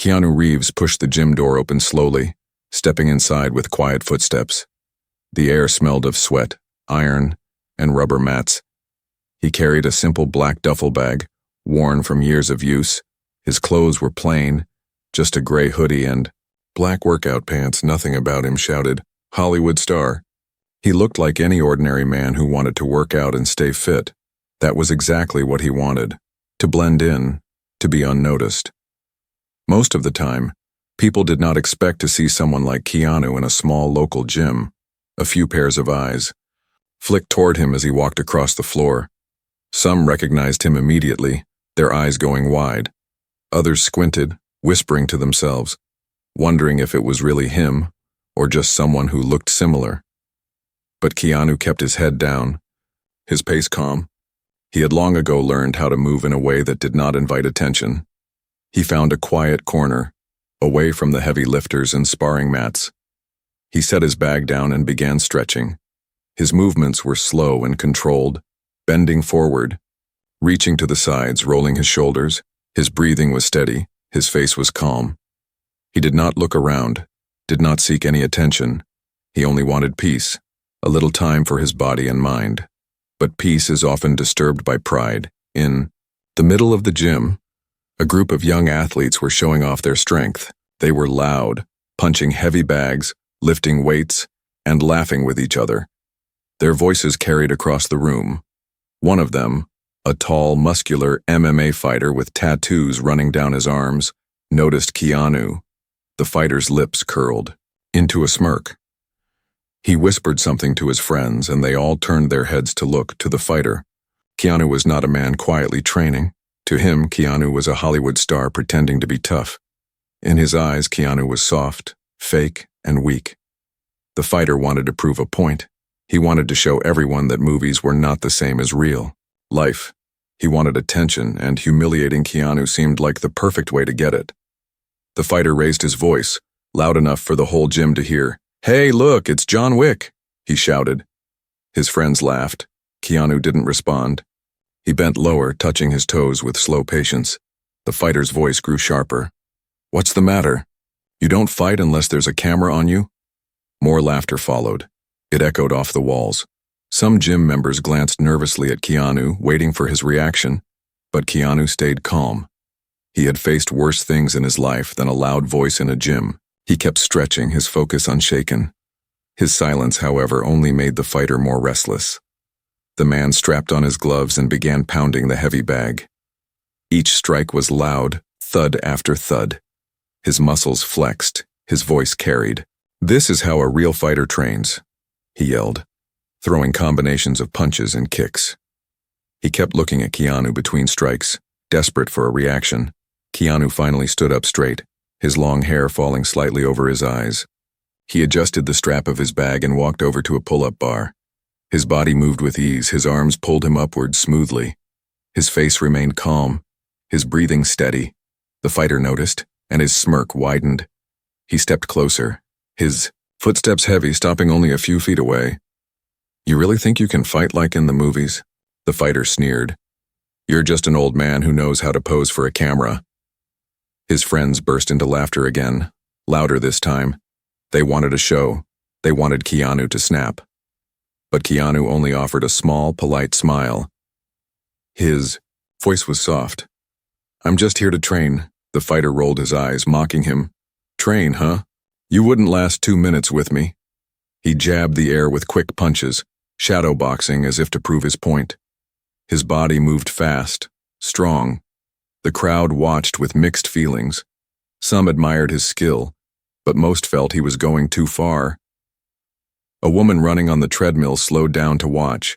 Keanu Reeves pushed the gym door open slowly, stepping inside with quiet footsteps. The air smelled of sweat, iron, and rubber mats. He carried a simple black duffel bag, worn from years of use. His clothes were plain, just a gray hoodie and black workout pants. Nothing about him shouted, "Hollywood star." He looked like any ordinary man who wanted to work out and stay fit. That was exactly what he wanted, to blend in, to be unnoticed. Most of the time, people did not expect to see someone like Keanu in a small local gym. A few pairs of eyes flicked toward him as he walked across the floor. Some recognized him immediately, their eyes going wide. Others squinted, whispering to themselves, wondering if it was really him or just someone who looked similar. But Keanu kept his head down, his pace calm. He had long ago learned how to move in a way that did not invite attention. He found a quiet corner, away from the heavy lifters and sparring mats. He set his bag down and began stretching. His movements were slow and controlled, bending forward, reaching to the sides, rolling his shoulders. His breathing was steady, his face was calm. He did not look around, did not seek any attention. He only wanted peace, a little time for his body and mind. But peace is often disturbed by pride. In the middle of the gym, a group of young athletes were showing off their strength. They were loud, punching heavy bags, lifting weights, and laughing with each other. Their voices carried across the room. One of them, a tall, muscular MMA fighter with tattoos running down his arms, noticed Keanu. The fighter's lips curled into a smirk. He whispered something to his friends, and they all turned their heads to look to the fighter. Keanu was not a man quietly training. To him, Keanu was a Hollywood star pretending to be tough. In his eyes, Keanu was soft, fake, and weak. The fighter wanted to prove a point. He wanted to show everyone that movies were not the same as real life. He wanted attention, and humiliating Keanu seemed like the perfect way to get it. The fighter raised his voice, loud enough for the whole gym to hear. "Hey, look, it's John Wick," he shouted. His friends laughed. Keanu didn't respond. He bent lower, touching his toes with slow patience. The fighter's voice grew sharper. "What's the matter? You don't fight unless there's a camera on you?" More laughter followed. It echoed off the walls. Some gym members glanced nervously at Keanu, waiting for his reaction, but Keanu stayed calm. He had faced worse things in his life than a loud voice in a gym. He kept stretching, his focus unshaken. His silence, however, only made the fighter more restless. The man strapped on his gloves and began pounding the heavy bag. Each strike was loud, thud after thud. His muscles flexed, his voice carried. "This is how a real fighter trains," he yelled, throwing combinations of punches and kicks. He kept looking at Keanu between strikes, desperate for a reaction. Keanu finally stood up straight, his long hair falling slightly over his eyes. He adjusted the strap of his bag and walked over to a pull-up bar. His body moved with ease, his arms pulled him upward smoothly. His face remained calm, his breathing steady. The fighter noticed, and his smirk widened. He stepped closer, his footsteps heavy, stopping only a few feet away. "You really think you can fight like in the movies?" The fighter sneered. "You're just an old man who knows how to pose for a camera." His friends burst into laughter again, louder this time. They wanted a show. They wanted Keanu to snap. But Keanu only offered a small, polite smile. His voice was soft. "I'm just here to train." The fighter rolled his eyes, mocking him. "Train, huh? You wouldn't last 2 minutes with me." He jabbed the air with quick punches, shadow boxing as if to prove his point. His body moved fast, strong. The crowd watched with mixed feelings. Some admired his skill, but most felt he was going too far. A woman running on the treadmill slowed down to watch.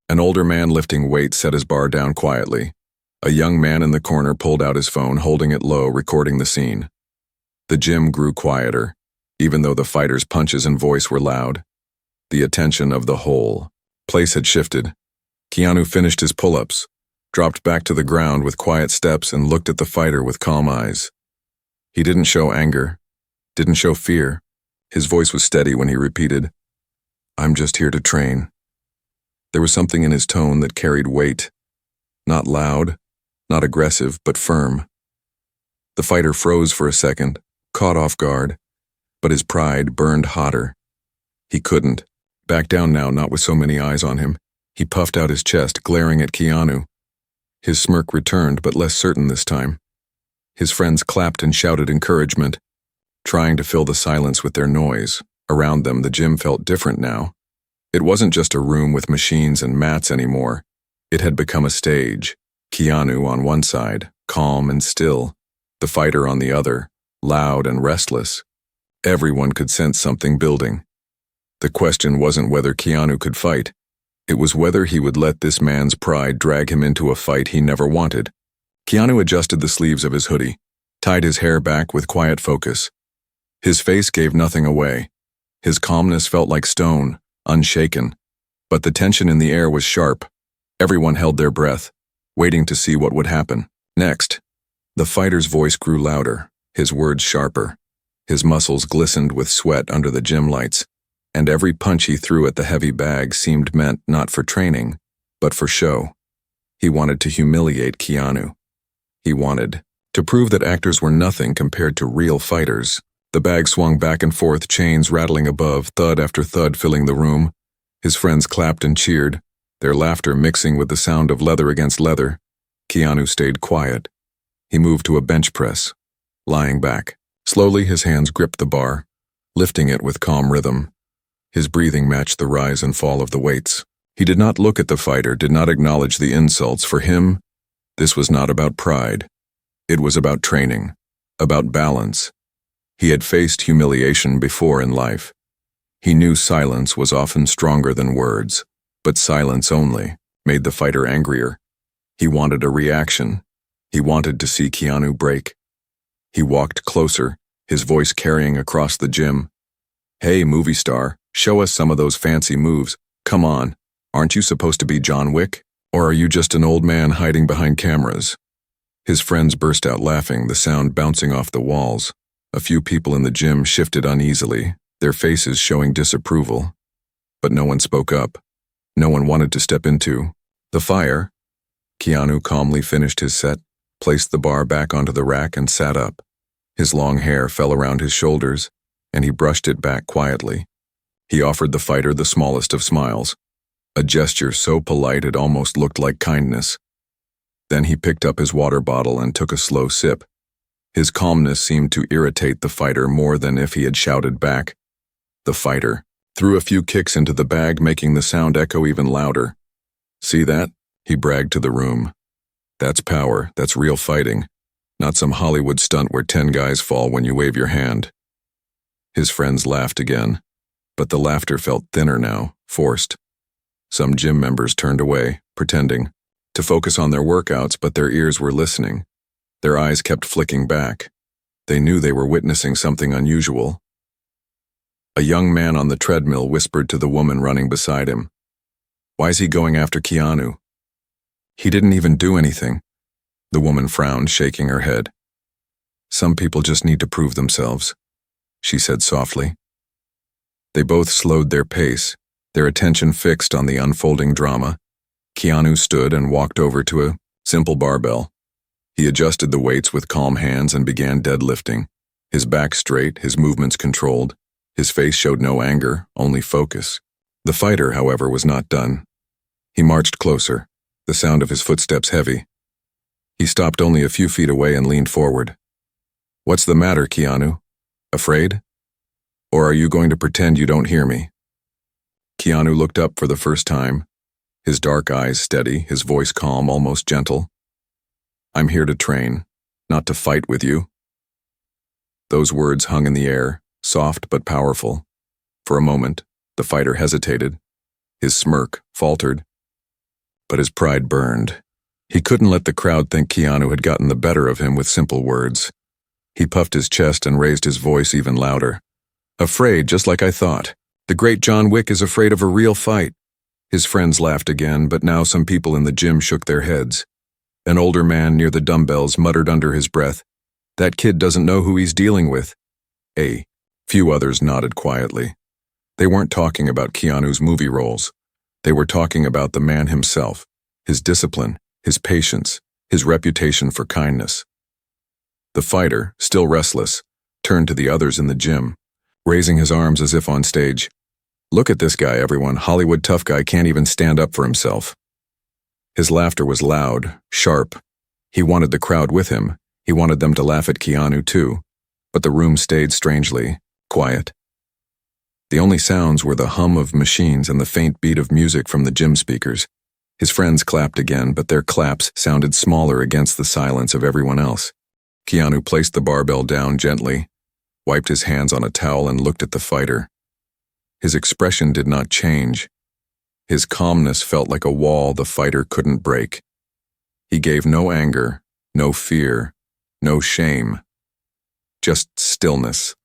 An older man lifting weights set his bar down quietly. A young man in the corner pulled out his phone, holding it low, recording the scene. The gym grew quieter, even though the fighter's punches and voice were loud. The attention of the whole place had shifted. Keanu finished his pull-ups, dropped back to the ground with quiet steps, and looked at the fighter with calm eyes. He didn't show anger, didn't show fear. His voice was steady when he repeated, "I'm just here to train." There was something in his tone that carried weight. Not loud, not aggressive, but firm. The fighter froze for a second, caught off guard, but his pride burned hotter. He couldn't back down now, not with so many eyes on him. He puffed out his chest, glaring at Keanu. His smirk returned, but less certain this time. His friends clapped and shouted encouragement, trying to fill the silence with their noise. Around them, the gym felt different now. It wasn't just a room with machines and mats anymore. It had become a stage. Keanu on one side, calm and still. The fighter on the other, loud and restless. Everyone could sense something building. The question wasn't whether Keanu could fight. It was whether he would let this man's pride drag him into a fight he never wanted. Keanu adjusted the sleeves of his hoodie, tied his hair back with quiet focus. His face gave nothing away. His calmness felt like stone, unshaken. But the tension in the air was sharp. Everyone held their breath, waiting to see what would happen. Next, the fighter's voice grew louder, his words sharper. His muscles glistened with sweat under the gym lights, and every punch he threw at the heavy bag seemed meant not for training, but for show. He wanted to humiliate Keanu. He wanted to prove that actors were nothing compared to real fighters. The bag swung back and forth, chains rattling above, thud after thud filling the room. His friends clapped and cheered, their laughter mixing with the sound of leather against leather. Keanu stayed quiet. He moved to a bench press, lying back. Slowly, his hands gripped the bar, lifting it with calm rhythm. His breathing matched the rise and fall of the weights. He did not look at the fighter, did not acknowledge the insults. For him, this was not about pride. It was about training, about balance. He had faced humiliation before in life. He knew silence was often stronger than words, but silence only made the fighter angrier. He wanted a reaction. He wanted to see Keanu break. He walked closer, his voice carrying across the gym. "Hey, movie star, show us some of those fancy moves. Come on, aren't you supposed to be John Wick? Or are you just an old man hiding behind cameras?" His friends burst out laughing, the sound bouncing off the walls. A few people in the gym shifted uneasily, their faces showing disapproval. But no one spoke up. No one wanted to step into the fire. Keanu calmly finished his set, placed the bar back onto the rack and sat up. His long hair fell around his shoulders, and he brushed it back quietly. He offered the fighter the smallest of smiles, a gesture so polite it almost looked like kindness. Then he picked up his water bottle and took a slow sip. His calmness seemed to irritate the fighter more than if he had shouted back. The fighter threw a few kicks into the bag, making the sound echo even louder. "See that?" he bragged to the room. "That's power, that's real fighting. Not some Hollywood stunt where 10 guys fall when you wave your hand." His friends laughed again, but the laughter felt thinner now, forced. Some gym members turned away, pretending to focus on their workouts, but their ears were listening. Their eyes kept flicking back. They knew they were witnessing something unusual. A young man on the treadmill whispered to the woman running beside him, "Why is he going after Keanu?" "He didn't even do anything." The woman frowned, shaking her head. "Some people just need to prove themselves," she said softly. They both slowed their pace, their attention fixed on the unfolding drama. Keanu stood and walked over to a simple barbell. He adjusted the weights with calm hands and began deadlifting. His back straight, his movements controlled. His face showed no anger, only focus. The fighter, however, was not done. He marched closer, the sound of his footsteps heavy. He stopped only a few feet away and leaned forward. "What's the matter, Keanu? Afraid? Or are you going to pretend you don't hear me?" Keanu looked up for the first time, his dark eyes steady, his voice calm, almost gentle. "I'm here to train, not to fight with you." Those words hung in the air, soft but powerful. For a moment, the fighter hesitated. His smirk faltered. But his pride burned. He couldn't let the crowd think Keanu had gotten the better of him with simple words. He puffed his chest and raised his voice even louder. "Afraid, just like I thought. The great John Wick is afraid of a real fight." His friends laughed again, but now some people in the gym shook their heads. An older man near the dumbbells muttered under his breath, "That kid doesn't know who he's dealing with." A few others nodded quietly. They weren't talking about Keanu's movie roles. They were talking about the man himself, his discipline, his patience, his reputation for kindness. The fighter, still restless, turned to the others in the gym, raising his arms as if on stage. "Look at this guy, everyone. Hollywood tough guy can't even stand up for himself." His laughter was loud, sharp. He wanted the crowd with him. He wanted them to laugh at Keanu too. But the room stayed strangely quiet. The only sounds were the hum of machines and the faint beat of music from the gym speakers. His friends clapped again, but their claps sounded smaller against the silence of everyone else. Keanu placed the barbell down gently, wiped his hands on a towel and looked at the fighter. His expression did not change. His calmness felt like a wall the fighter couldn't break. He gave no anger, no fear, no shame. Just stillness.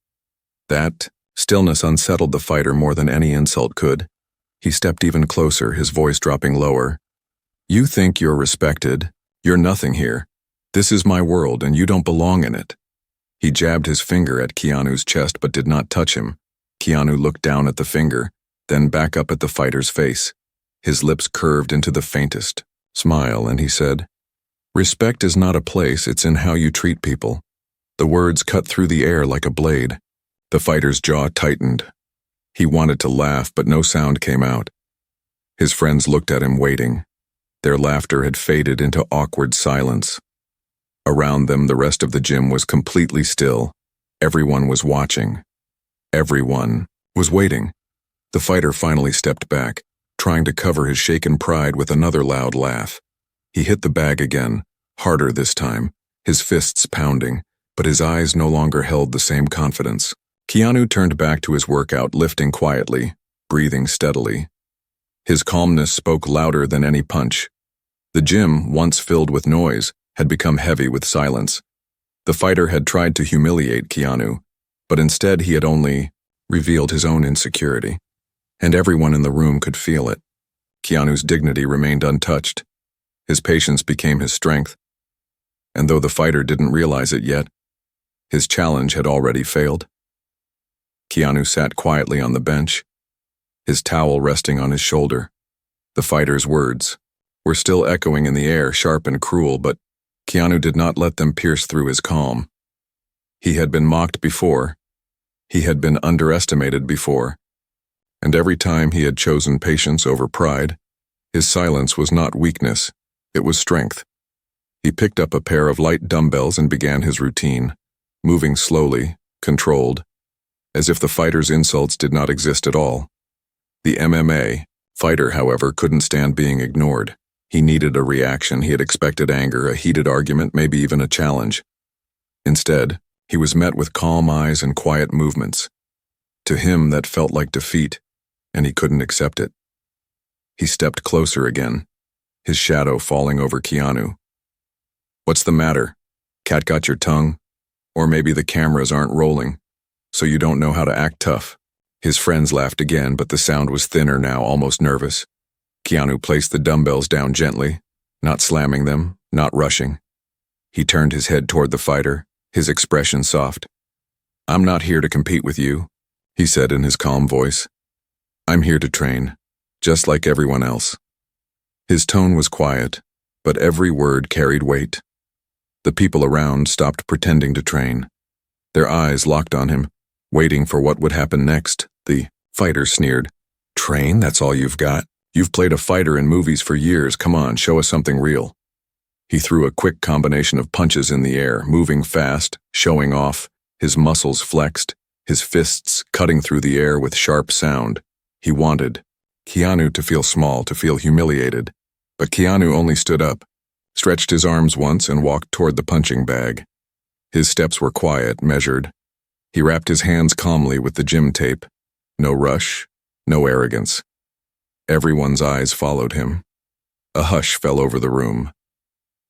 That stillness unsettled the fighter more than any insult could. He stepped even closer, his voice dropping lower. "You think you're respected. You're nothing here. This is my world and you don't belong in it." He jabbed his finger at Keanu's chest but did not touch him. Keanu looked down at the finger, then back up at the fighter's face. His lips curved into the faintest smile and he said, "Respect is not a place, it's in how you treat people." The words cut through the air like a blade. The fighter's jaw tightened. He wanted to laugh, but no sound came out. His friends looked at him, waiting. Their laughter had faded into awkward silence. Around them, the rest of the gym was completely still. Everyone was watching. Everyone was waiting. The fighter finally stepped back, trying to cover his shaken pride with another loud laugh. He hit the bag again, harder this time, his fists pounding, but his eyes no longer held the same confidence. Keanu turned back to his workout, lifting quietly, breathing steadily. His calmness spoke louder than any punch. The gym, once filled with noise, had become heavy with silence. The fighter had tried to humiliate Keanu, but instead he had only revealed his own insecurity. And everyone in the room could feel it. Keanu's dignity remained untouched. His patience became his strength. And though the fighter didn't realize it yet, his challenge had already failed. Keanu sat quietly on the bench, his towel resting on his shoulder. The fighter's words were still echoing in the air, sharp and cruel, but Keanu did not let them pierce through his calm. He had been mocked before. He had been underestimated before. And every time he had chosen patience over pride, his silence was not weakness, it was strength. He picked up a pair of light dumbbells and began his routine, moving slowly, controlled, as if the fighter's insults did not exist at all. The MMA fighter, however, couldn't stand being ignored. He needed a reaction. He had expected anger, a heated argument, maybe even a challenge. Instead, he was met with calm eyes and quiet movements. To him, that felt like defeat, and he couldn't accept it. He stepped closer again, his shadow falling over Keanu. "What's the matter? Cat got your tongue? Or maybe the cameras aren't rolling, so you don't know how to act tough." His friends laughed again, but the sound was thinner now, almost nervous. Keanu placed the dumbbells down gently, not slamming them, not rushing. He turned his head toward the fighter, his expression soft. "I'm not here to compete with you," he said in his calm voice. "I'm here to train, just like everyone else." His tone was quiet, but every word carried weight. The people around stopped pretending to train. Their eyes locked on him, waiting for what would happen next. The fighter sneered. "Train? That's all you've got? You've played a fighter in movies for years. Come on, show us something real." He threw a quick combination of punches in the air, moving fast, showing off, his muscles flexed, his fists cutting through the air with sharp sound. He wanted Keanu to feel small, to feel humiliated. But Keanu only stood up, stretched his arms once and walked toward the punching bag. His steps were quiet, measured. He wrapped his hands calmly with the gym tape. No rush, no arrogance. Everyone's eyes followed him. A hush fell over the room.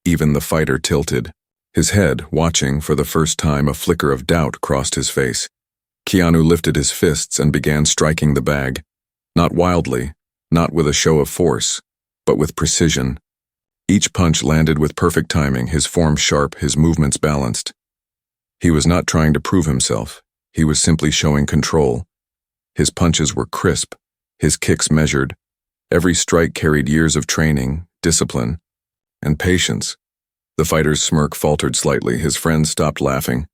Even the fighter tilted. His head, watching for the first time, a flicker of doubt crossed his face. Keanu lifted his fists and began striking the bag. Not wildly, not with a show of force, but with precision. Each punch landed with perfect timing, his form sharp, his movements balanced. He was not trying to prove himself. He was simply showing control. His punches were crisp, his kicks measured. Every strike carried years of training, discipline, and patience. The fighter's smirk faltered slightly. His friends stopped laughing.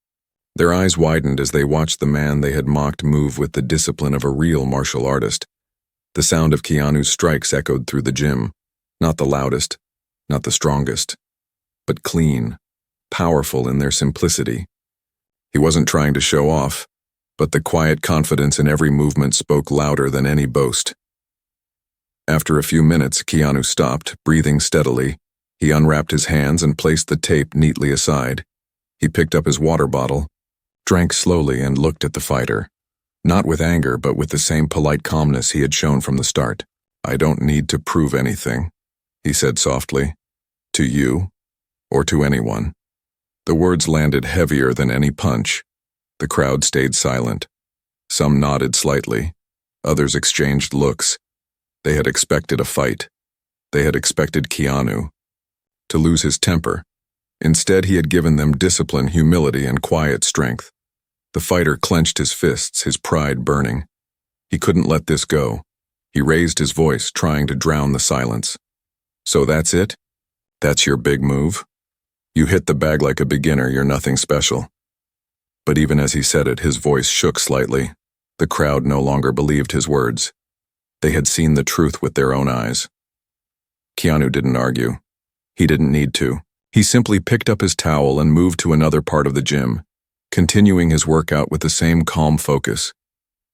Their eyes widened as they watched the man they had mocked move with the discipline of a real martial artist. The sound of Keanu's strikes echoed through the gym. Not the loudest, not the strongest, but clean, powerful in their simplicity. He wasn't trying to show off, but the quiet confidence in every movement spoke louder than any boast. After a few minutes, Keanu stopped, breathing steadily. He unwrapped his hands and placed the tape neatly aside. He picked up his water bottle, drank slowly, and looked at the fighter. Not with anger, but with the same polite calmness he had shown from the start. "I don't need to prove anything," he said softly. "To you, or to anyone." The words landed heavier than any punch. The crowd stayed silent. Some nodded slightly. Others exchanged looks. They had expected a fight. They had expected Keanu to lose his temper. Instead, he had given them discipline, humility, and quiet strength. The fighter clenched his fists, his pride burning. He couldn't let this go. He raised his voice, trying to drown the silence. "So that's it? That's your big move? You hit the bag like a beginner, you're nothing special." But even as he said it, his voice shook slightly. The crowd no longer believed his words. They had seen the truth with their own eyes. Keanu didn't argue. He didn't need to. He simply picked up his towel and moved to another part of the gym, continuing his workout with the same calm focus.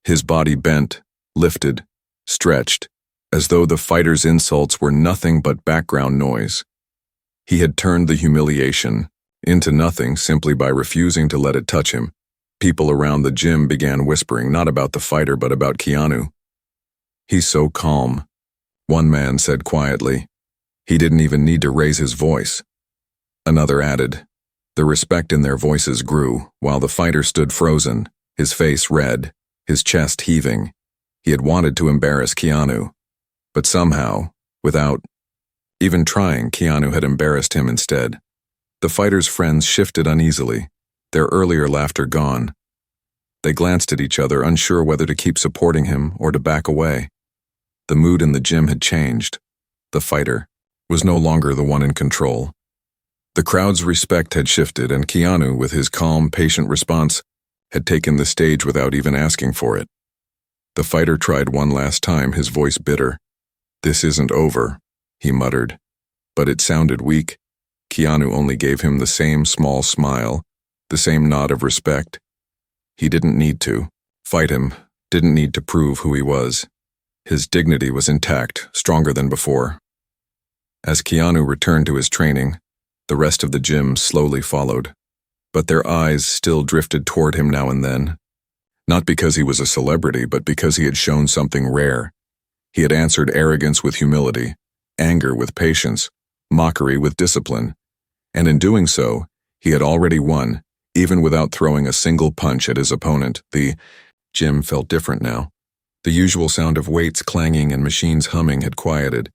His body bent, lifted, stretched, as though the fighter's insults were nothing but background noise. He had turned the humiliation into nothing simply by refusing to let it touch him. People around the gym began whispering, not about the fighter but about Keanu. "He's so calm," one man said quietly. "He didn't even need to raise his voice." Another added. The respect in their voices grew, while the fighter stood frozen, his face red, his chest heaving. He had wanted to embarrass Keanu, but somehow, without even trying, Keanu had embarrassed him instead. The fighter's friends shifted uneasily, their earlier laughter gone. They glanced at each other, unsure whether to keep supporting him or to back away. The mood in the gym had changed. The fighter was no longer the one in control. The crowd's respect had shifted, and Keanu, with his calm, patient response, had taken the stage without even asking for it. The fighter tried one last time, his voice bitter. "This isn't over," he muttered. But it sounded weak. Keanu only gave him the same small smile, the same nod of respect. He didn't need to fight him, didn't need to prove who he was. His dignity was intact, stronger than before. As Keanu returned to his training, the rest of the gym slowly followed, but their eyes still drifted toward him now and then. Not because he was a celebrity, but because he had shown something rare. He had answered arrogance with humility, anger with patience, mockery with discipline, and in doing so, he had already won, even without throwing a single punch at his opponent. The gym felt different now. The usual sound of weights clanging and machines humming had quieted.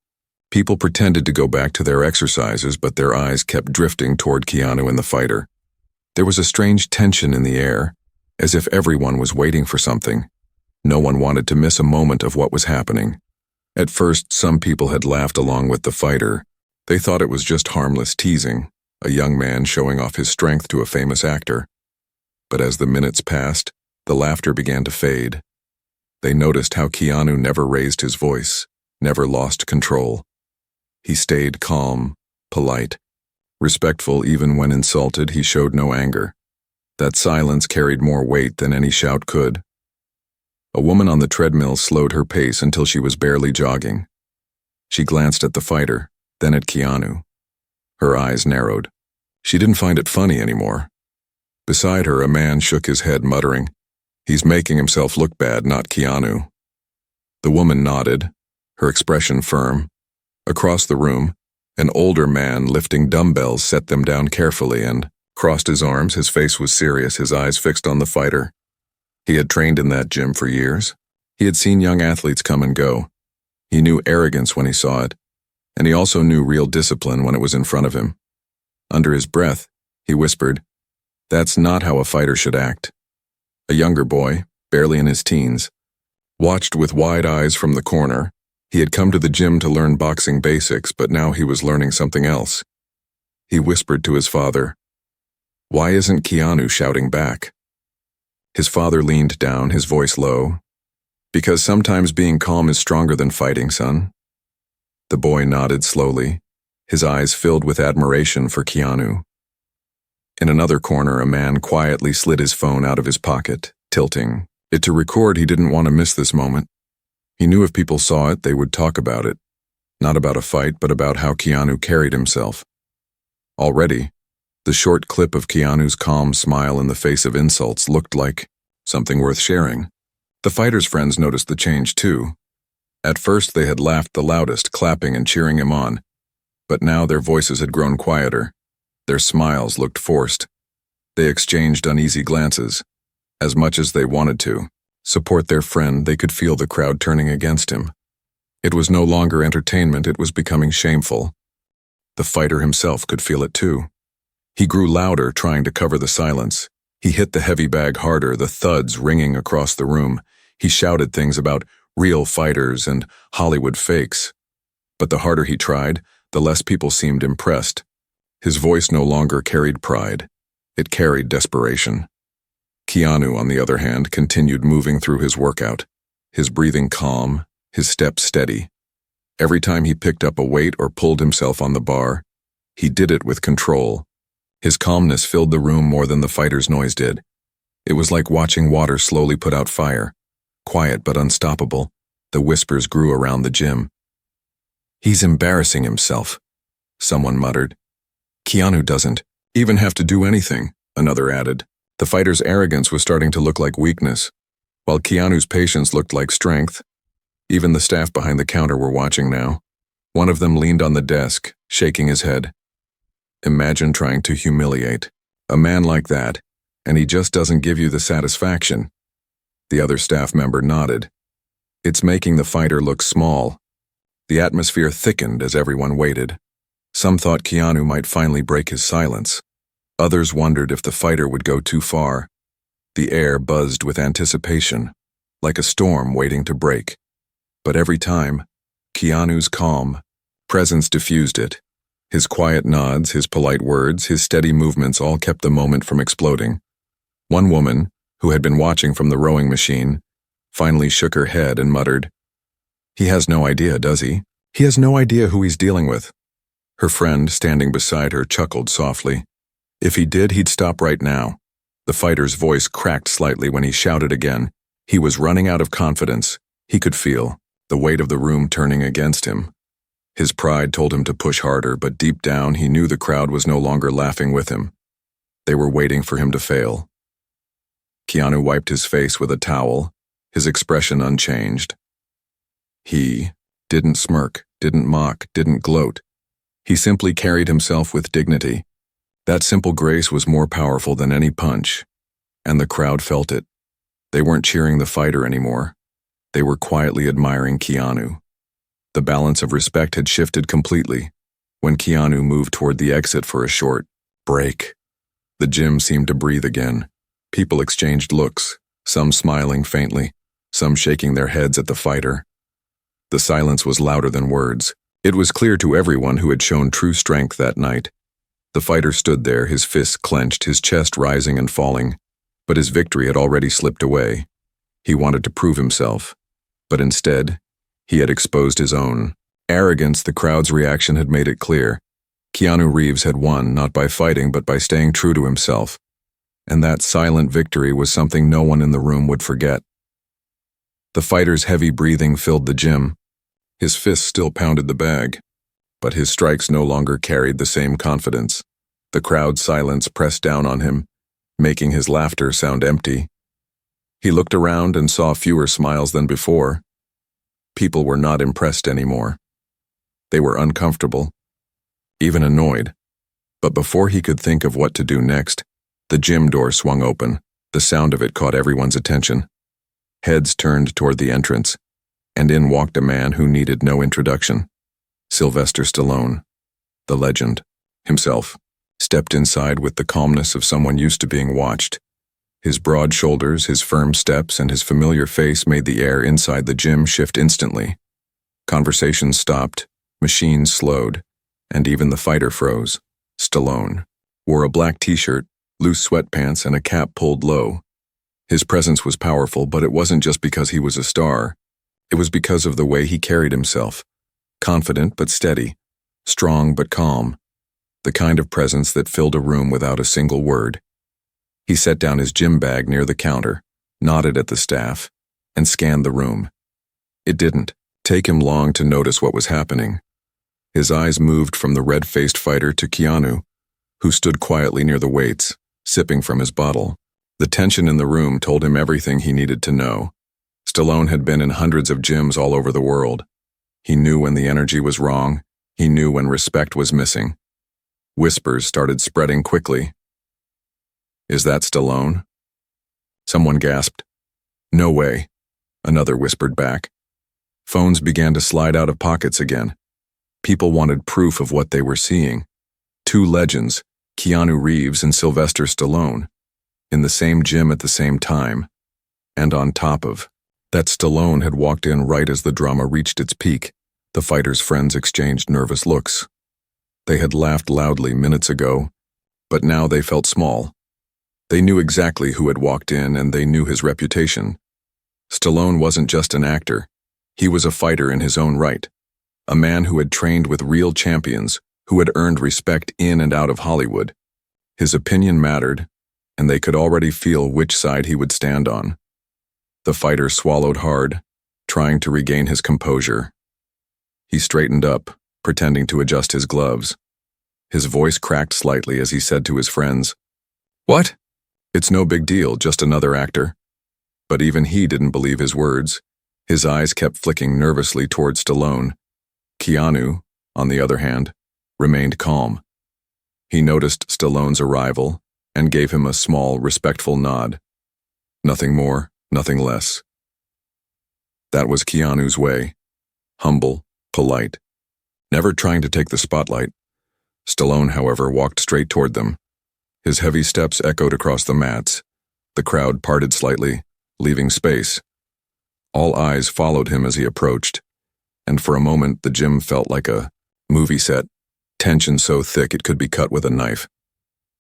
People pretended to go back to their exercises, but their eyes kept drifting toward Keanu and the fighter. There was a strange tension in the air, as if everyone was waiting for something. No one wanted to miss a moment of what was happening. At first, some people had laughed along with the fighter. They thought it was just harmless teasing, a young man showing off his strength to a famous actor. But as the minutes passed, the laughter began to fade. They noticed how Keanu never raised his voice, never lost control. He stayed calm, polite, respectful. Even when insulted, he showed no anger. That silence carried more weight than any shout could. A woman on the treadmill slowed her pace until she was barely jogging. She glanced at the fighter, then at Keanu. Her eyes narrowed. She didn't find it funny anymore. Beside her, a man shook his head, muttering, "He's making himself look bad, not Keanu." The woman nodded, her expression firm. Across the room, an older man lifting dumbbells set them down carefully and crossed his arms. His face was serious, his eyes fixed on the fighter. He had trained in that gym for years. He had seen young athletes come and go. He knew arrogance when he saw it, and he also knew real discipline when it was in front of him. Under his breath, he whispered, "That's not how a fighter should act." A younger boy, barely in his teens, watched with wide eyes from the corner. He had come to the gym to learn boxing basics, but now he was learning something else. He whispered to his father, "Why isn't Keanu shouting back?" His father leaned down, his voice low. "Because sometimes being calm is stronger than fighting, son." The boy nodded slowly, his eyes filled with admiration for Keanu. In another corner, a man quietly slid his phone out of his pocket, tilting it to record. He didn't want to miss this moment. He knew if people saw it, they would talk about it. Not about a fight, but about how Keanu carried himself. Already, the short clip of Keanu's calm smile in the face of insults looked like something worth sharing. The fighter's friends noticed the change too. At first they had laughed the loudest, clapping and cheering him on. But now their voices had grown quieter. Their smiles looked forced. They exchanged uneasy glances. As much as they wanted to support their friend, they could feel the crowd turning against him. It was no longer entertainment, it was becoming shameful. The fighter himself could feel it too. He grew louder, trying to cover the silence. He hit the heavy bag harder, the thuds ringing across the room. He shouted things about real fighters and Hollywood fakes. But the harder he tried, the less people seemed impressed. His voice no longer carried pride. It carried desperation. Keanu, on the other hand, continued moving through his workout, his breathing calm, his steps steady. Every time he picked up a weight or pulled himself on the bar, he did it with control. His calmness filled the room more than the fighter's noise did. It was like watching water slowly put out fire. Quiet but unstoppable, the whispers grew around the gym. "He's embarrassing himself," someone muttered. "Keanu doesn't even have to do anything," another added. The fighter's arrogance was starting to look like weakness, while Keanu's patience looked like strength. Even the staff behind the counter were watching now. One of them leaned on the desk, shaking his head. Imagine trying to humiliate a man like that, and he just doesn't give you the satisfaction. The other staff member nodded. It's making the fighter look small. The atmosphere thickened as everyone waited. Some thought Keanu might finally break his silence. Others wondered if the fighter would go too far. The air buzzed with anticipation, like a storm waiting to break. But every time, Keanu's calm presence diffused it. His quiet nods, his polite words, his steady movements all kept the moment from exploding. One woman, who had been watching from the rowing machine, finally shook her head and muttered, "He has no idea, does he? He has no idea who he's dealing with." Her friend, standing beside her, chuckled softly. If he did, he'd stop right now. The fighter's voice cracked slightly when he shouted again. He was running out of confidence. He could feel the weight of the room turning against him. His pride told him to push harder, but deep down he knew the crowd was no longer laughing with him. They were waiting for him to fail. Keanu wiped his face with a towel, his expression unchanged. He didn't smirk, didn't mock, didn't gloat. He simply carried himself with dignity. That simple grace was more powerful than any punch, and the crowd felt it. They weren't cheering the fighter anymore. They were quietly admiring Keanu. The balance of respect had shifted completely. When Keanu moved toward the exit for a short break, the gym seemed to breathe again. People exchanged looks, some smiling faintly, some shaking their heads at the fighter. The silence was louder than words. It was clear to everyone who had shown true strength that night. The fighter stood there, his fists clenched, his chest rising and falling, but his victory had already slipped away. He wanted to prove himself, but instead, he had exposed his own arrogance. The crowd's reaction had made it clear. Keanu Reeves had won, not by fighting, but by staying true to himself. And that silent victory was something no one in the room would forget. The fighter's heavy breathing filled the gym. His fists still pounded the bag, but his strikes no longer carried the same confidence. The crowd's silence pressed down on him, making his laughter sound empty. He looked around and saw fewer smiles than before. People were not impressed anymore. They were uncomfortable, even annoyed. But before he could think of what to do next, the gym door swung open. The sound of it caught everyone's attention. Heads turned toward the entrance, and in walked a man who needed no introduction. Sylvester Stallone, the legend, himself, stepped inside with the calmness of someone used to being watched. His broad shoulders, his firm steps, and his familiar face made the air inside the gym shift instantly. Conversations stopped, machines slowed, and even the fighter froze. Stallone wore a black t-shirt, loose sweatpants, and a cap pulled low. His presence was powerful, but it wasn't just because he was a star. It was because of the way he carried himself. Confident but steady, strong but calm. The kind of presence that filled a room without a single word. He set down his gym bag near the counter, nodded at the staff, and scanned the room. It didn't take him long to notice what was happening. His eyes moved from the red-faced fighter to Keanu, who stood quietly near the weights, sipping from his bottle. The tension in the room told him everything he needed to know. Stallone had been in hundreds of gyms all over the world. He knew when the energy was wrong. He knew when respect was missing. Whispers started spreading quickly. "Is that Stallone?" Someone gasped. "No way," another whispered back. Phones began to slide out of pockets again. People wanted proof of what they were seeing. Two legends, Keanu Reeves and Sylvester Stallone, in the same gym at the same time. And on top of that, Stallone had walked in right as the drama reached its peak. The fighters' friends exchanged nervous looks. They had laughed loudly minutes ago, but now they felt small. They knew exactly who had walked in, and they knew his reputation. Stallone wasn't just an actor. He was a fighter in his own right. A man who had trained with real champions, who had earned respect in and out of Hollywood. His opinion mattered, and they could already feel which side he would stand on. The fighter swallowed hard, trying to regain his composure. He straightened up, pretending to adjust his gloves. His voice cracked slightly as he said to his friends, "What? It's no big deal, just another actor." But even he didn't believe his words. His eyes kept flicking nervously toward Stallone. Keanu, on the other hand, remained calm. He noticed Stallone's arrival and gave him a small, respectful nod. Nothing more, nothing less. That was Keanu's way. Humble, polite, never trying to take the spotlight. Stallone, however, walked straight toward them. His heavy steps echoed across the mats. The crowd parted slightly, leaving space. All eyes followed him as he approached, and for a moment the gym felt like a movie set, tension so thick it could be cut with a knife.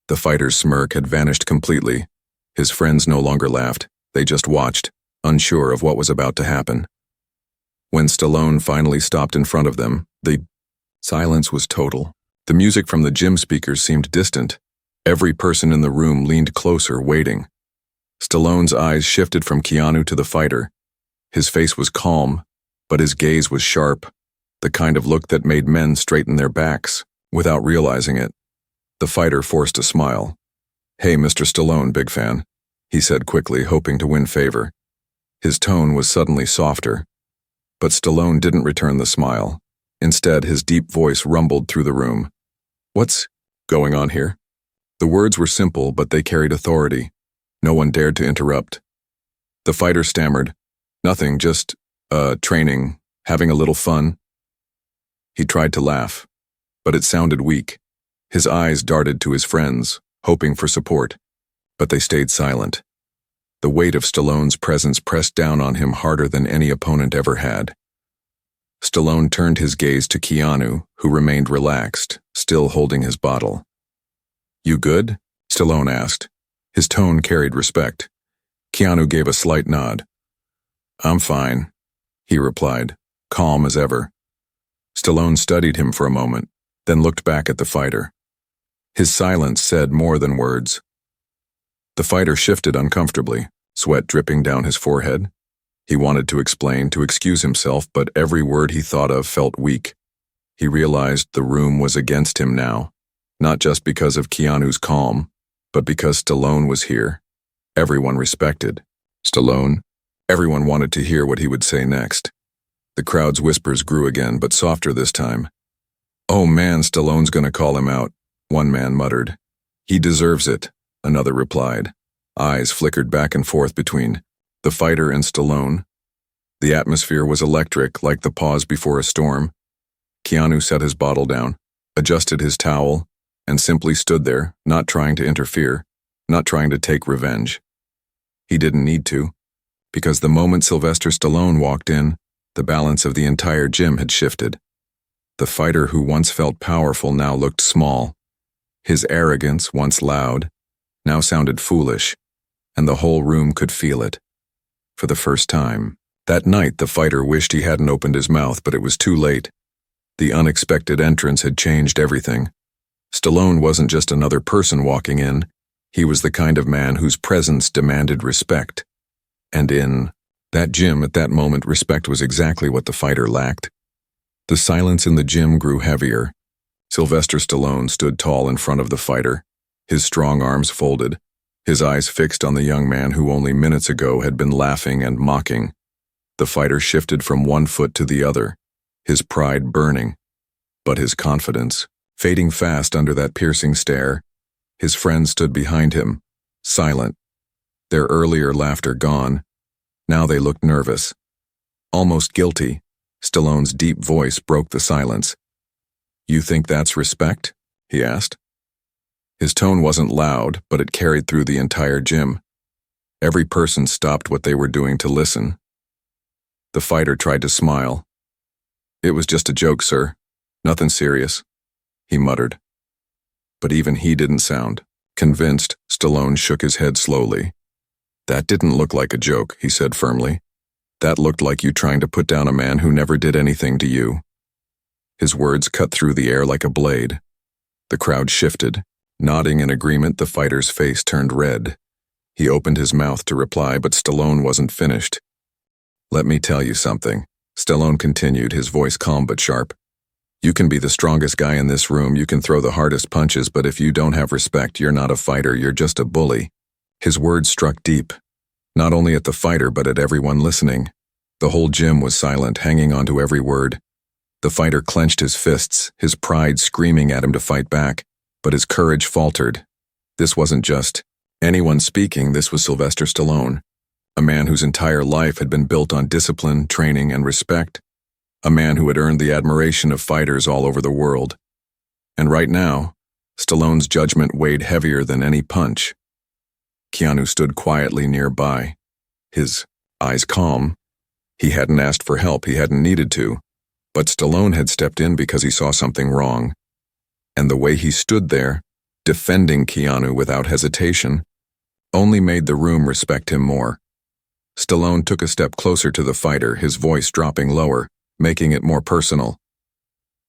The fighter's smirk had vanished completely. His friends no longer laughed, they just watched, unsure of what was about to happen. When Stallone finally stopped in front of them, the silence was total. The music from the gym speakers seemed distant. Every person in the room leaned closer, waiting. Stallone's eyes shifted from Keanu to the fighter. His face was calm, but his gaze was sharp, the kind of look that made men straighten their backs, without realizing it. The fighter forced a smile. "Hey, Mr. Stallone, big fan," he said quickly, hoping to win favor. His tone was suddenly softer. But Stallone didn't return the smile. Instead, his deep voice rumbled through the room. "What's going on here?" The words were simple, but they carried authority. No one dared to interrupt. The fighter stammered, "Nothing, just, training, having a little fun." He tried to laugh, but it sounded weak. His eyes darted to his friends, hoping for support, but they stayed silent. The weight of Stallone's presence pressed down on him harder than any opponent ever had. Stallone turned his gaze to Keanu, who remained relaxed, still holding his bottle. "You good?" Stallone asked. His tone carried respect. Keanu gave a slight nod. "I'm fine," he replied, calm as ever. Stallone studied him for a moment, then looked back at the fighter. His silence said more than words. The fighter shifted uncomfortably, sweat dripping down his forehead. He wanted to explain, to excuse himself, but every word he thought of felt weak. He realized the room was against him now, not just because of Keanu's calm, but because Stallone was here. Everyone respected Stallone. Everyone wanted to hear what he would say next. The crowd's whispers grew again, but softer this time. "Oh man, Stallone's gonna call him out," one man muttered. "He deserves it," another replied. Eyes flickered back and forth between the fighter and Stallone. The atmosphere was electric, like the pause before a storm. Keanu set his bottle down, adjusted his towel, and simply stood there, not trying to interfere, not trying to take revenge. He didn't need to, because the moment Sylvester Stallone walked in, the balance of the entire gym had shifted. The fighter who once felt powerful now looked small. His arrogance, once loud, now sounded foolish, and the whole room could feel it. For the first time. That night, the fighter wished he hadn't opened his mouth, but it was too late. The unexpected entrance had changed everything. Stallone wasn't just another person walking in. He was the kind of man whose presence demanded respect. And in that gym at that moment, respect was exactly what the fighter lacked. The silence in the gym grew heavier. Sylvester Stallone stood tall in front of the fighter, his strong arms folded, his eyes fixed on the young man who only minutes ago had been laughing and mocking. The fighter shifted from one foot to the other, his pride burning, but his confidence fading fast under that piercing stare. His friends stood behind him, silent, their earlier laughter gone. Now they looked nervous, almost guilty. Stallone's deep voice broke the silence. "You think that's respect?" he asked. His tone wasn't loud, but it carried through the entire gym. Every person stopped what they were doing to listen. The fighter tried to smile. "It was just a joke, sir. Nothing serious," he muttered. But even he didn't sound convinced. Stallone shook his head slowly. "That didn't look like a joke," he said firmly. "That looked like you trying to put down a man who never did anything to you." His words cut through the air like a blade. The crowd shifted. Nodding in agreement, the fighter's face turned red. He opened his mouth to reply, but Stallone wasn't finished. "Let me tell you something," Stallone continued, his voice calm but sharp. "You can be the strongest guy in this room, you can throw the hardest punches, but if you don't have respect, you're not a fighter, you're just a bully." His words struck deep, not only at the fighter but at everyone listening. The whole gym was silent, hanging on to every word. The fighter clenched his fists, his pride screaming at him to fight back, but his courage faltered. This wasn't just anyone speaking, this was Sylvester Stallone. A man whose entire life had been built on discipline, training, and respect. A man who had earned the admiration of fighters all over the world. And right now, Stallone's judgment weighed heavier than any punch. Keanu stood quietly nearby, his eyes calm. He hadn't asked for help, he hadn't needed to. But Stallone had stepped in because he saw something wrong. And the way he stood there, defending Keanu without hesitation, only made the room respect him more. Stallone took a step closer to the fighter, his voice dropping lower, making it more personal.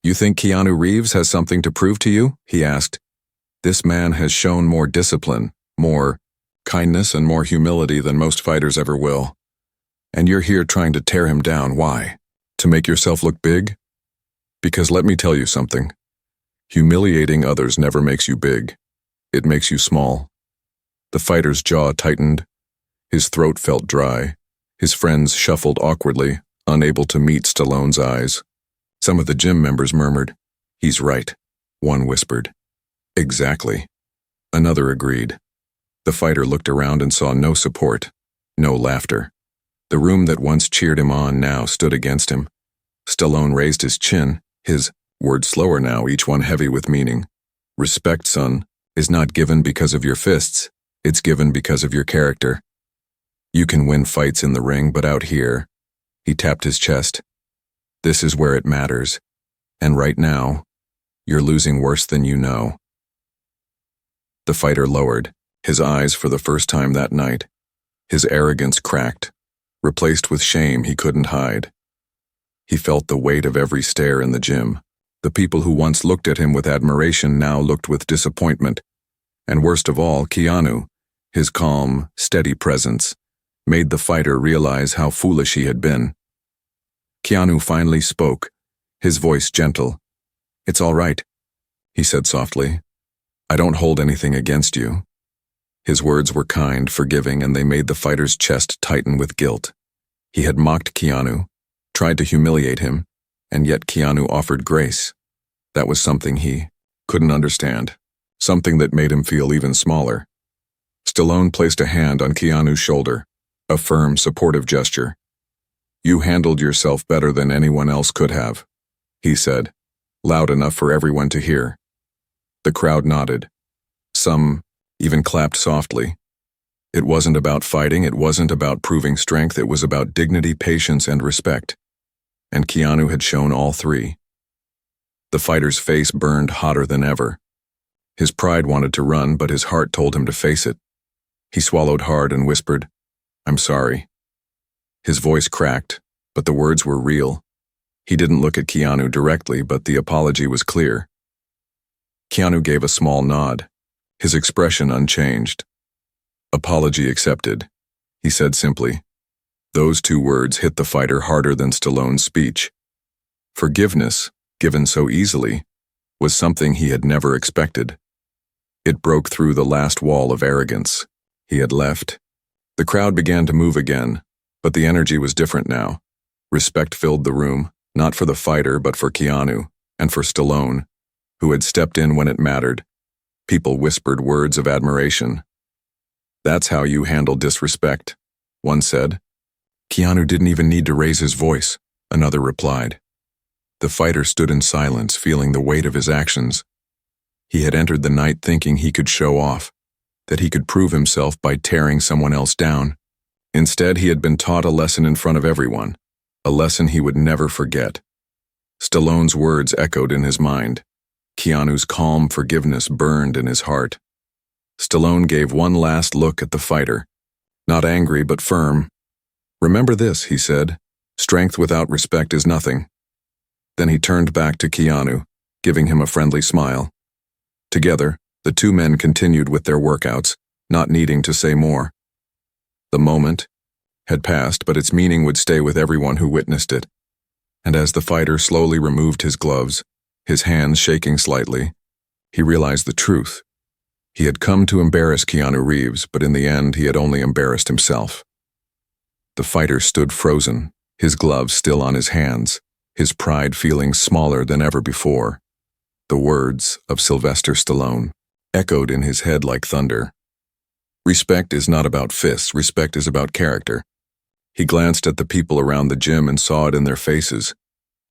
"You think Keanu Reeves has something to prove to you?" he asked. "This man has shown more discipline, more kindness, and more humility than most fighters ever will. And you're here trying to tear him down. Why? To make yourself look big? Because let me tell you something. Humiliating others never makes you big. It makes you small." The fighter's jaw tightened. His throat felt dry. His friends shuffled awkwardly, unable to meet Stallone's eyes. Some of the gym members murmured, "He's right." One whispered, "Exactly." Another agreed. The fighter looked around and saw no support, no laughter. The room that once cheered him on now stood against him. Stallone raised his chin, his words slower now, each one heavy with meaning. "Respect, son, is not given because of your fists. It's given because of your character. You can win fights in the ring, but out here," he tapped his chest, "this is where it matters. And right now, you're losing worse than you know." The fighter lowered, his eyes for the first time that night. His arrogance cracked, replaced with shame he couldn't hide. He felt the weight of every stare in the gym. The people who once looked at him with admiration now looked with disappointment. And worst of all, Keanu, his calm, steady presence, made the fighter realize how foolish he had been. Keanu finally spoke, his voice gentle. "It's all right," he said softly. "I don't hold anything against you." His words were kind, forgiving, and they made the fighter's chest tighten with guilt. He had mocked Keanu, tried to humiliate him, and yet Keanu offered grace. That was something he couldn't understand, something that made him feel even smaller. Stallone placed a hand on Keanu's shoulder, a firm, supportive gesture. "You handled yourself better than anyone else could have," he said, loud enough for everyone to hear. The crowd nodded. Some even clapped softly. It wasn't about fighting, it wasn't about proving strength, it was about dignity, patience, and respect. And Keanu had shown all three. The fighter's face burned hotter than ever. His pride wanted to run, but his heart told him to face it. He swallowed hard and whispered, "I'm sorry." His voice cracked, but the words were real. He didn't look at Keanu directly, but the apology was clear. Keanu gave a small nod, his expression unchanged. "Apology accepted," he said simply. Those two words hit the fighter harder than Stallone's speech. Forgiveness, given so easily, was something he had never expected. It broke through the last wall of arrogance he had left. The crowd began to move again, but the energy was different now. Respect filled the room, not for the fighter but for Keanu, and for Stallone, who had stepped in when it mattered. People whispered words of admiration. "That's how you handle disrespect," one said. "Keanu didn't even need to raise his voice," another replied. The fighter stood in silence, feeling the weight of his actions. He had entered the night thinking he could show off, that he could prove himself by tearing someone else down. Instead, he had been taught a lesson in front of everyone, a lesson he would never forget. Stallone's words echoed in his mind. Keanu's calm forgiveness burned in his heart. Stallone gave one last look at the fighter, not angry but firm. "Remember this," he said, "strength without respect is nothing." Then he turned back to Keanu, giving him a friendly smile. Together, the two men continued with their workouts, not needing to say more. The moment had passed, but its meaning would stay with everyone who witnessed it. And as the fighter slowly removed his gloves, his hands shaking slightly, he realized the truth. He had come to embarrass Keanu Reeves, but in the end he had only embarrassed himself. The fighter stood frozen, his gloves still on his hands, his pride feeling smaller than ever before. The words of Sylvester Stallone echoed in his head like thunder. "Respect is not about fists, respect is about character." He glanced at the people around the gym and saw it in their faces.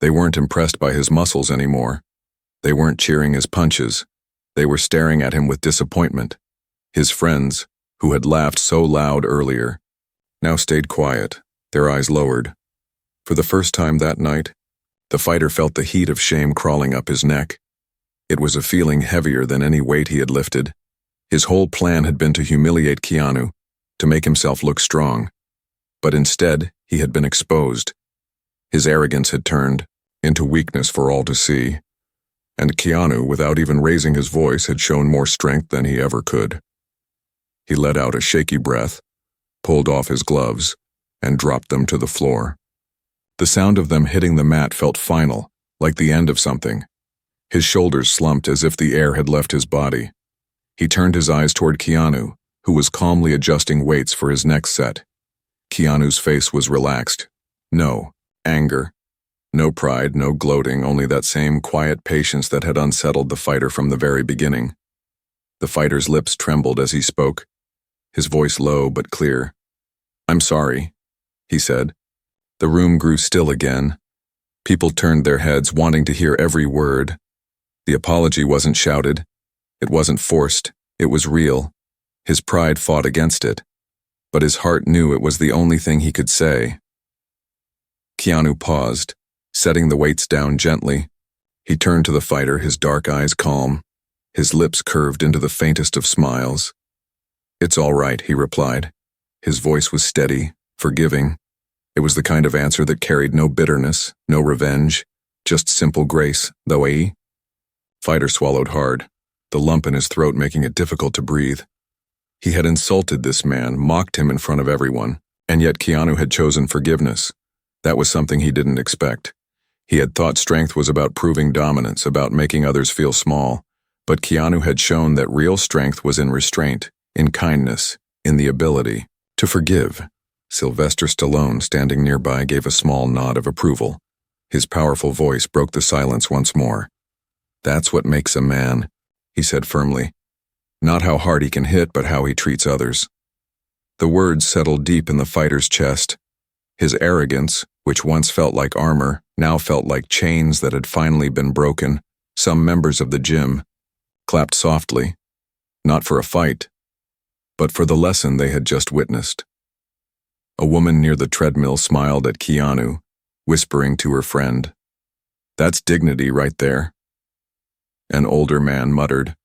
They weren't impressed by his muscles anymore. They weren't cheering his punches. They were staring at him with disappointment. His friends, who had laughed so loud earlier, now stayed quiet, their eyes lowered. For the first time that night, the fighter felt the heat of shame crawling up his neck. It was a feeling heavier than any weight he had lifted. His whole plan had been to humiliate Keanu, to make himself look strong. But instead, he had been exposed. His arrogance had turned into weakness for all to see. And Keanu, without even raising his voice, had shown more strength than he ever could. He let out a shaky breath, pulled off his gloves, and dropped them to the floor. The sound of them hitting the mat felt final, like the end of something. His shoulders slumped as if the air had left his body. He turned his eyes toward Keanu, who was calmly adjusting weights for his next set. Keanu's face was relaxed. No anger. No pride, no gloating, only that same quiet patience that had unsettled the fighter from the very beginning. The fighter's lips trembled as he spoke, his voice low but clear. "I'm sorry," he said. The room grew still again. People turned their heads, wanting to hear every word. The apology wasn't shouted. It wasn't forced. It was real. His pride fought against it, but his heart knew it was the only thing he could say. Keanu paused, setting the weights down gently. He turned to the fighter, his dark eyes calm, his lips curved into the faintest of smiles. "It's all right," he replied. His voice was steady, forgiving. It was the kind of answer that carried no bitterness, no revenge, just simple grace, though Fighter swallowed hard, the lump in his throat making it difficult to breathe. He had insulted this man, mocked him in front of everyone, and yet Keanu had chosen forgiveness. That was something he didn't expect. He had thought strength was about proving dominance, about making others feel small, but Keanu had shown that real strength was in restraint, in kindness, in the ability to forgive. Sylvester Stallone, standing nearby, gave a small nod of approval. His powerful voice broke the silence once more. "That's what makes a man," he said firmly. "Not how hard he can hit, but how he treats others." The words settled deep in the fighter's chest. His arrogance, which once felt like armor, now felt like chains that had finally been broken. Some members of the gym clapped softly, not for a fight, but for the lesson they had just witnessed. A woman near the treadmill smiled at Keanu, whispering to her friend, "That's dignity right there." An older man muttered,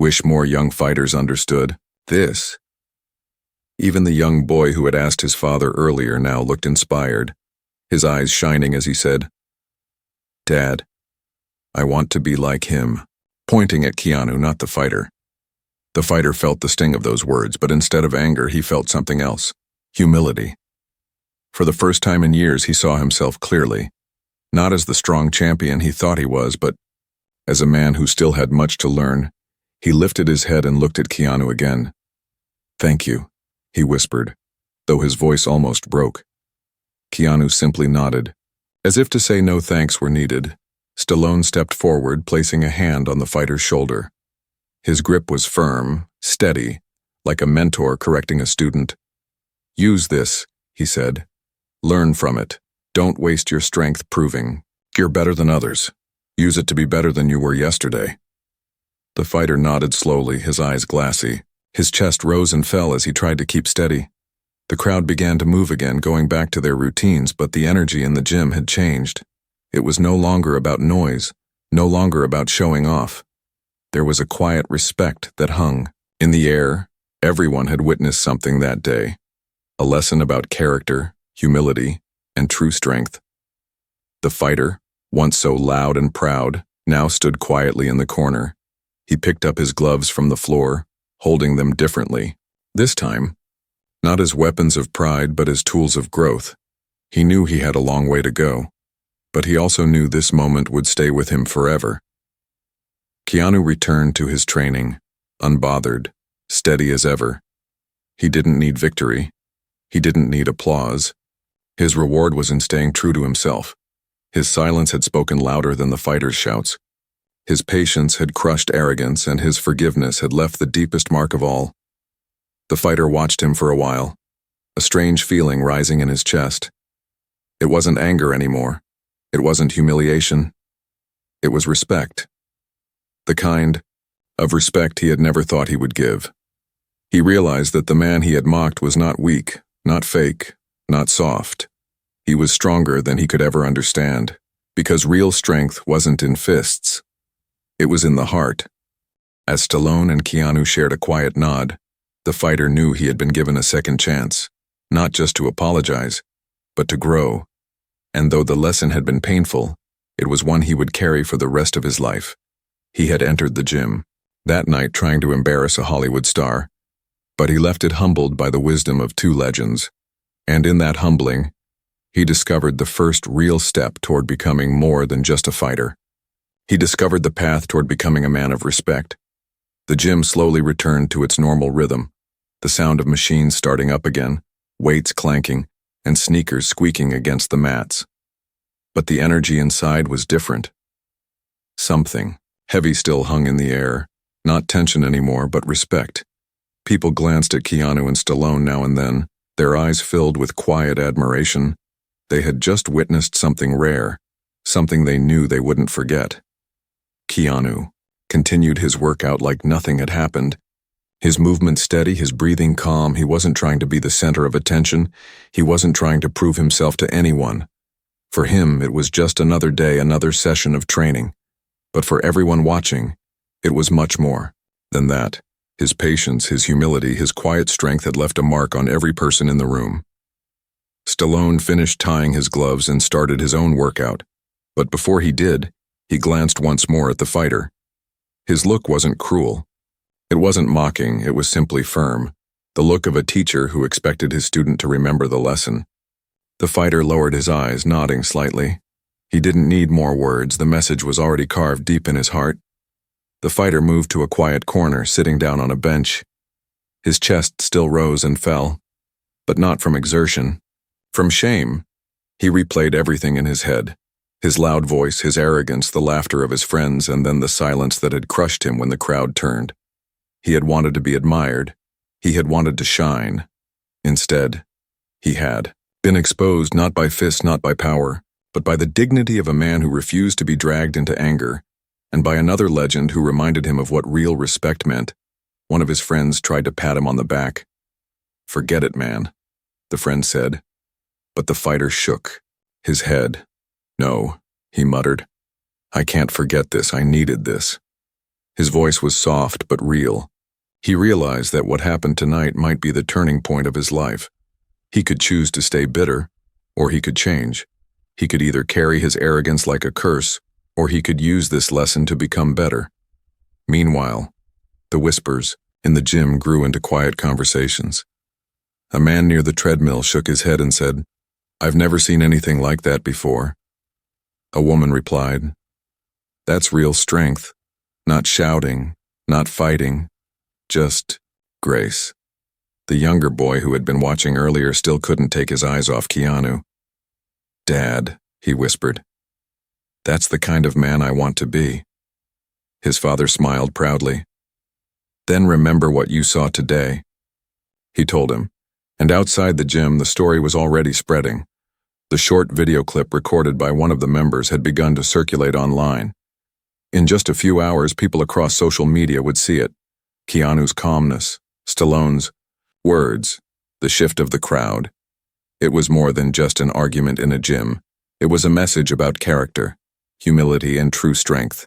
Wish more young fighters understood this. Even the young boy who had asked his father earlier now looked inspired, his eyes shining as he said, "Dad, I want to be like him," pointing at Keanu, not the fighter. The fighter felt the sting of those words, but instead of anger, he felt something else, humility. For the first time in years, he saw himself clearly, not as the strong champion he thought he was, but as a man who still had much to learn. He lifted his head and looked at Keanu again. "Thank you," he whispered, though his voice almost broke. Keanu simply nodded. As if to say no thanks were needed, Stallone stepped forward, placing a hand on the fighter's shoulder. His grip was firm, steady, like a mentor correcting a student. "Use this," he said. "Learn from it. Don't waste your strength proving you're better than others. Use it to be better than you were yesterday." The fighter nodded slowly, his eyes glassy. His chest rose and fell as he tried to keep steady. The crowd began to move again, going back to their routines, but the energy in the gym had changed. It was no longer about noise, no longer about showing off. There was a quiet respect that hung in the air. Everyone had witnessed something that day, a lesson about character, humility, and true strength. The fighter, once so loud and proud, now stood quietly in the corner. He picked up his gloves from the floor, holding them differently. This time, not as weapons of pride, but as tools of growth. He knew he had a long way to go, but he also knew this moment would stay with him forever. Keanu returned to his training, unbothered, steady as ever. He didn't need victory. He didn't need applause. His reward was in staying true to himself. His silence had spoken louder than the fighter's shouts. His patience had crushed arrogance, and his forgiveness had left the deepest mark of all. The fighter watched him for a while, a strange feeling rising in his chest. It wasn't anger anymore. It wasn't humiliation. It was respect. The kind of respect he had never thought he would give. He realized that the man he had mocked was not weak, not fake, not soft. He was stronger than he could ever understand, because real strength wasn't in fists. It was in the heart. As Stallone and Keanu shared a quiet nod, the fighter knew he had been given a second chance, not just to apologize, but to grow. And though the lesson had been painful, it was one he would carry for the rest of his life. He had entered the gym that night trying to embarrass a Hollywood star, but he left it humbled by the wisdom of two legends. And in that humbling, he discovered the first real step toward becoming more than just a fighter. He discovered the path toward becoming a man of respect. The gym slowly returned to its normal rhythm, the sound of machines starting up again, weights clanking, and sneakers squeaking against the mats. But the energy inside was different. Something heavy still hung in the air, not tension anymore, but respect. People glanced at Keanu and Stallone now and then, their eyes filled with quiet admiration. They had just witnessed something rare, something they knew they wouldn't forget. Keanu continued his workout like nothing had happened. His movement steady, his breathing calm. He wasn't trying to be the center of attention. He wasn't trying to prove himself to anyone. For him, it was just another day, another session of training. But for everyone watching, it was much more than that. His patience, his humility, his quiet strength had left a mark on every person in the room. Stallone finished tying his gloves and started his own workout. But before he did, he glanced once more at the fighter. His look wasn't cruel. It wasn't mocking, it was simply firm, the look of a teacher who expected his student to remember the lesson. The fighter lowered his eyes, nodding slightly. He didn't need more words, the message was already carved deep in his heart. The fighter moved to a quiet corner, sitting down on a bench. His chest still rose and fell, but not from exertion, from shame. He replayed everything in his head. His loud voice, his arrogance, the laughter of his friends, and then the silence that had crushed him when the crowd turned. He had wanted to be admired. He had wanted to shine. Instead, he had been exposed not by fists, not by power, but by the dignity of a man who refused to be dragged into anger, and by another legend who reminded him of what real respect meant. One of his friends tried to pat him on the back. "Forget it, man," the friend said. But the fighter shook his head. "No," he muttered. "I can't forget this. I needed this." His voice was soft but real. He realized that what happened tonight might be the turning point of his life. He could choose to stay bitter, or he could change. He could either carry his arrogance like a curse, or he could use this lesson to become better. Meanwhile, the whispers in the gym grew into quiet conversations. A man near the treadmill shook his head and said, "I've never seen anything like that before." A woman replied, "That's real strength. Not shouting, not fighting, just grace." The younger boy who had been watching earlier still couldn't take his eyes off Keanu. "Dad," he whispered, "that's the kind of man I want to be." His father smiled proudly. "Then remember what you saw today," he told him, and outside the gym the story was already spreading. The short video clip recorded by one of the members had begun to circulate online. In just a few hours, people across social media would see it. Keanu's calmness, Stallone's words, the shift of the crowd. It was more than just an argument in a gym. It was a message about character, humility, and true strength.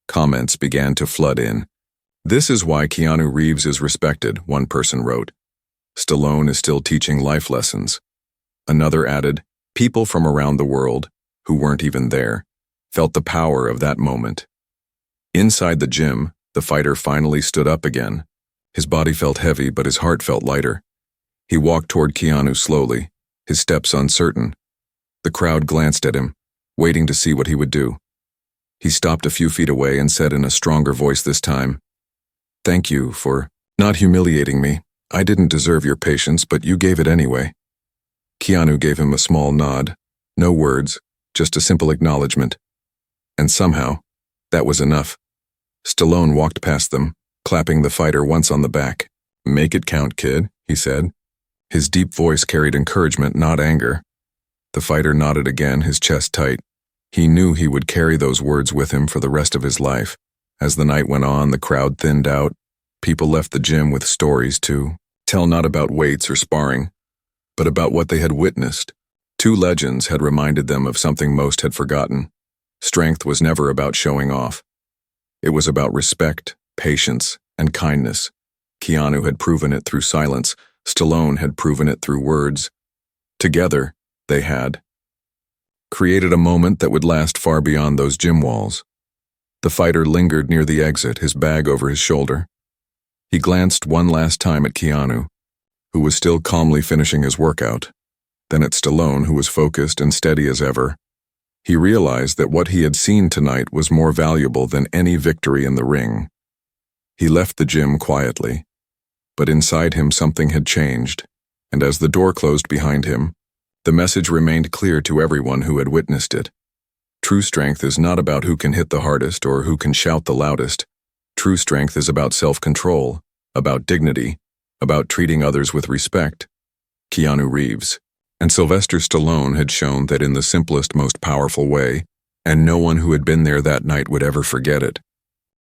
Comments began to flood in. "This is why Keanu Reeves is respected," one person wrote. "Stallone is still teaching life lessons." Another added, "People from around the world, who weren't even there, felt the power of that moment." Inside the gym, the fighter finally stood up again. His body felt heavy, but his heart felt lighter. He walked toward Keanu slowly, his steps uncertain. The crowd glanced at him, waiting to see what he would do. He stopped a few feet away and said in a stronger voice this time, "Thank you for not humiliating me. I didn't deserve your patience, but you gave it anyway." Keanu gave him a small nod. No words, just a simple acknowledgement. And somehow, that was enough. Stallone walked past them, clapping the fighter once on the back. "Make it count, kid," he said. His deep voice carried encouragement, not anger. The fighter nodded again, his chest tight. He knew he would carry those words with him for the rest of his life. As the night went on, the crowd thinned out. People left the gym with stories to tell, not about weights or sparring, but about what they had witnessed. Two legends had reminded them of something most had forgotten. Strength was never about showing off. It was about respect, patience, and kindness. Keanu had proven it through silence. Stallone had proven it through words. Together, they had created a moment that would last far beyond those gym walls. The fighter lingered near the exit, his bag over his shoulder. He glanced one last time at Keanu, who was still calmly finishing his workout, then at Stallone, who was focused and steady as ever. He realized that what he had seen tonight was more valuable than any victory in the ring. He left the gym quietly, but inside him something had changed, and as the door closed behind him, the message remained clear to everyone who had witnessed it. True strength is not about who can hit the hardest or who can shout the loudest. True strength is about self-control, about dignity, about treating others with respect. Keanu Reeves and Sylvester Stallone had shown that in the simplest, most powerful way, and no one who had been there that night would ever forget it.